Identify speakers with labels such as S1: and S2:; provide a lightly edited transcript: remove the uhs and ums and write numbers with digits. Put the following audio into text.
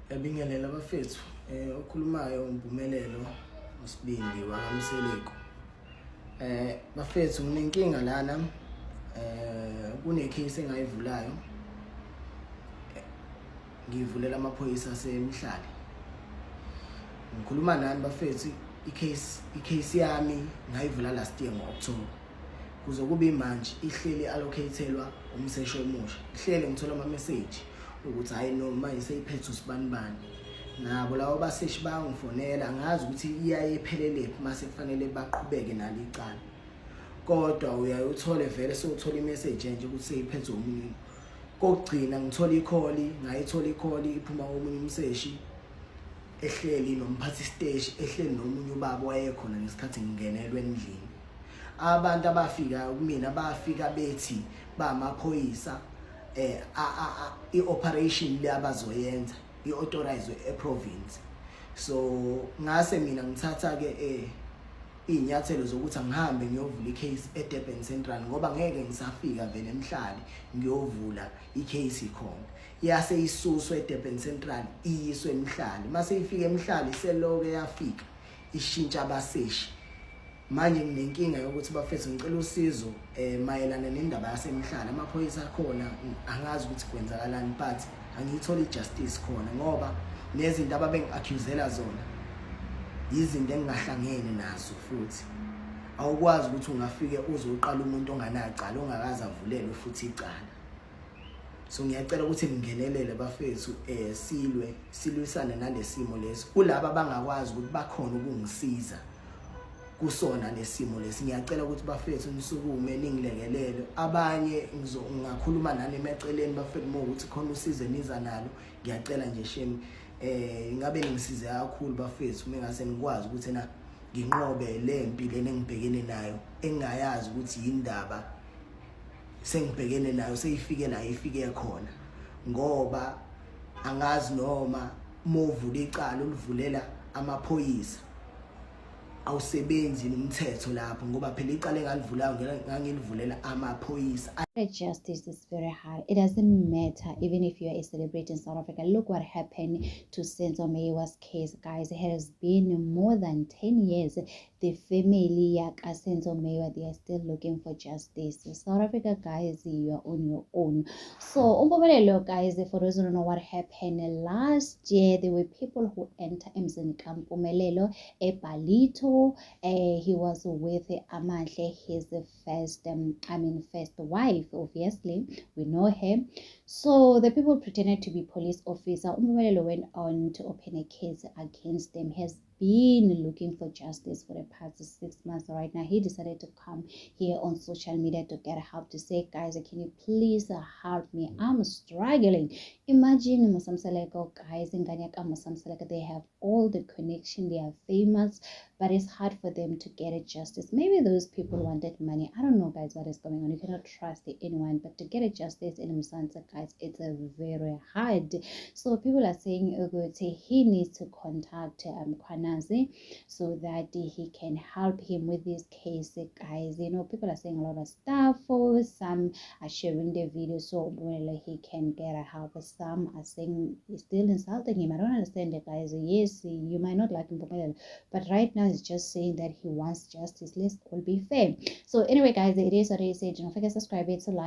S1: Yabingelela bafethu okhulumayo uMpumelelo uSibindi wakamseleko. Bafethu nginenkinga lana, kune case engayivulayo. Ngivulela amaphoyisa asemhlali. Ngikhuluma nani bafethu, i-case yami ngayivula last year ngo-October. Kuzokuba imanje ihleli allocateelwa umsesho omusha. Ihlele ngithola ama message ukuthi hayi no manje seyiphethwe usibanibani. Nabo lawo baseshi bangifonela ngazi ukuthi iyaye iphelele mase kufanele baqhubeke nalo icala. Kodwa uyayothole vele sewuthola imessage nje ukuthi seyiphethwe umuntu. Kokugcina ngithola ngayithola i-call iphuma komunye umseshi ehleli nomphathi stage ehleli nomunye ubaba wayekhona ngesikhathi ngingenelwe endlini. Abantu abafika kumina bafika bethi bamaphoyisa i-operation le abazoyenza i-authorized e-province. So ngase mina ngithatha ke inyathelo zokuthi ngihambe ngiyovula i-case eDurban Central ngoba ngeke ngisafika vele emhlali ngiyovula i-case ikhona. Yase isuswe eDurban Central iyiswe emhlali. Mase ifika emhlali seloke yafika ishintsha abaseshi. Manje nginenkinga yokuthi bafethu ngicela usizo mayelana nendaba yasemhlali. Amaphoyisa khona angazi ukuthi kwenzakalani but angiyitholi justice khona ngoba nezinto ababengi-accusela zona izinto engingahlangene nazo futhi. Awukwazi ukuthi ungafike uzoqala umuntu onganacala ongakaze avulelwe futhi icala. So ngiyacela ukuthi ningenelele bafethu silwisane nalesimo lesi. Kulabo abangakwazi ukuthi bakhona ukungisiza kusona lesimo lesi, ngiyacela ukuthi bafethu nisukume ningilekelele. Abanye ngingakhuluma nani emaceleni bafethu ukuthi khona usize niza nalo. Ngiyacela nje shame ngabe ngisize kakhulu bafethu mengase ngikwazi ukuthi na nginqobe le mpilo engibhekene nayo engayazi ukuthi yindaba sengibhekene nayo seyifike la ifike khona ngoba angazi noma movula icala ulivulela amaphoyisa awusebenzi umthetho lapho ngoba phela icala engalivulayo ngangilivulela amaphoyisa.
S2: Justice is very hard. It doesn't matter even if you are a celebrity in South Africa. Look what happened to Senzo Meyiwa's case, guys. It has been more than 10 years. The family Yaka Senzo Meyiwa, they are still looking for justice. So South Africa, guys, you are on your own. So guys, for those who don't know what happened last year, there were people who entered Mpumelelo Epalito. He was with Amanhle, his first wife. Obviously, we know him. So the people pretended to be police officer. Umpumelelo went on to open a case against them. He has been looking for justice for the past 6 months. Right now, he decided to come here on social media to get help, to say, guys, can you please help me? I'm struggling. Imagine Musamseleko, guys, in Ganyaka Musamseleko, they have all the connection, they are famous, but it's hard for them to get a justice. Maybe those people wanted money. I don't know, guys, what is going on. You cannot trust anyone, but to get a justice in Musansa, guys, it's a very hard. So people are saying he needs to contact Kwanazi so that he can help him with this case, guys. You know, people are saying a lot of stuff. Some are sharing the video so he can get a help. Some are saying he's still insulting him. I don't understand it, guys. Yes, you might not like him, but right now he's just saying that he wants justice. Let's all be fair. So anyway, guys, it is what it is. Don't forget to subscribe, to like.